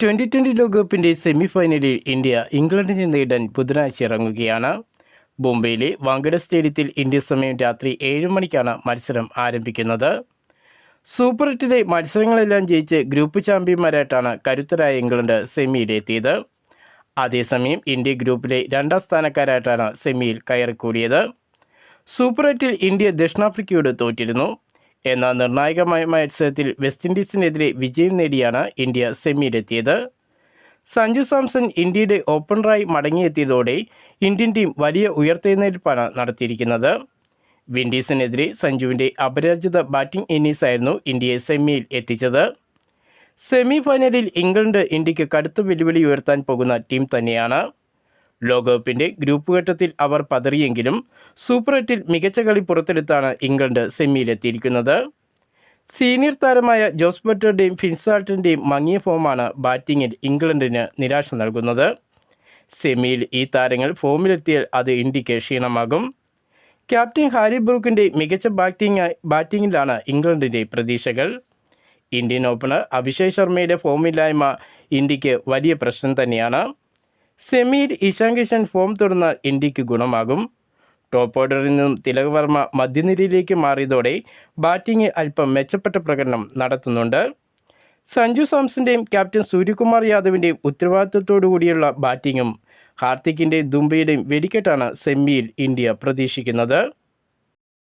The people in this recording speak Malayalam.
2020 ലോകകപ്പിൻ്റെ സെമിഫൈനലിൽ ഇന്ത്യ ഇംഗ്ലണ്ടിനെ നേരിടാൻ ബുധനാഴ്ച ഇറങ്ങുകയാണ്. മുംബൈയിലെ വാങ്കഡെ സ്റ്റേഡിയത്തിൽ ഇന്ത്യ സമയം രാത്രി 7 മണിക്കാണ് മത്സരം ആരംഭിക്കുന്നത്. സൂപ്പർ 8 മത്സരങ്ങളെല്ലാം ജയിച്ച് ഗ്രൂപ്പ് ചാമ്പ്യന്മാരായിട്ടാണ് കരുത്തരായ ഇംഗ്ലണ്ട് സെമിയിലെത്തിയത്. അതേസമയം ഇന്ത്യ ഗ്രൂപ്പിലെ 2ാം സ്ഥാനക്കാരായിട്ടാണ് സെമിയിൽ കയറിക്കൂടിയത്. Super 8 India ദക്ഷിണാഫ്രിക്കയോട് തോറ്റിരുന്നു. എന്നാൽ നിർണായകമായ മത്സരത്തിൽ വെസ്റ്റ് ഇൻഡീസിനെതിരെ വിജയം നേടിയാണ് ഇന്ത്യ സെമിയിലെത്തിയത്. സഞ്ജു സാംസൺ ഇന്ത്യയുടെ ഓപ്പണറായി മടങ്ങിയെത്തിയതോടെ ഇന്ത്യൻ ടീം വലിയ ഉയർത്തെഴുന്നേൽപ്പാണ് നടത്തിയിരിക്കുന്നത്. വിൻഡീസിനെതിരെ സഞ്ജുവിൻ്റെ അപരാജിത ബാറ്റിംഗ് ഇന്നിംഗ്സായിരുന്നു ഇന്ത്യയെ സെമിയിൽ എത്തിച്ചത്. സെമി ഫൈനലിൽ ഇംഗ്ലണ്ട് ഇന്ത്യക്ക് കടുത്ത വെല്ലുവിളി ഉയർത്താൻ പോകുന്ന ടീം തന്നെയാണ്. ലോകകപ്പിൻ്റെ ഗ്രൂപ്പ് ഘട്ടത്തിൽ അവർ പതറിയെങ്കിലും സൂപ്പർ 8 മികച്ച കളി പുറത്തെടുത്താണ് ഇംഗ്ലണ്ട് സെമിയിലെത്തിയിരിക്കുന്നത്. സീനിയർ താരമായ ജോസ് ബട്ട്ലറുടെയും ഫിൻസാൾട്ടിൻ്റെയും മങ്ങിയ ഫോമാണ് ബാറ്റിങ്ങിൽ ഇംഗ്ലണ്ടിന് നിരാശ നൽകുന്നത്. സെമിയിൽ ഈ താരങ്ങൾ ഫോമിലെത്തിയാൽ അത് ഇന്ത്യക്ക് ക്ഷീണമാകും. ക്യാപ്റ്റൻ ഹാരി ബ്രൂക്കിൻ്റെ മികച്ച ബാറ്റിങ്ങിലാണ് ഇംഗ്ലണ്ടിൻ്റെ പ്രതീക്ഷകൾ. ഇന്ത്യൻ ഓപ്പണർ അഭിഷേക് ശർമ്മയുടെ ഫോമില്ലായ്മ ഇന്ത്യക്ക് വലിയ പ്രശ്നം തന്നെയാണ്. സെമിയിൽ ഇഷാൻ കിഷൻ ഫോം തുടർന്നാൽ ഇന്ത്യക്ക് ഗുണമാകും. ടോപ്പ് ഓർഡറിൽ നിന്നും തിലക് വർമ്മ മധ്യനിരയിലേക്ക് മാറിയതോടെ ബാറ്റിംഗ് അല്പം മെച്ചപ്പെട്ട പ്രകടനം നടത്തുന്നുണ്ട്. സഞ്ജു സാംസൻ്റെയും ക്യാപ്റ്റൻ സൂര്യകുമാർ യാദവിൻ്റെയും ഉത്തരവാദിത്തത്തോടുകൂടിയുള്ള ബാറ്റിങ്ങും ഹാർദിക്കിൻ്റെയും ദുംബയുടെയും വെടിക്കെട്ടാണ് സെമിയിൽ ഇന്ത്യ പ്രതീക്ഷിക്കുന്നത്.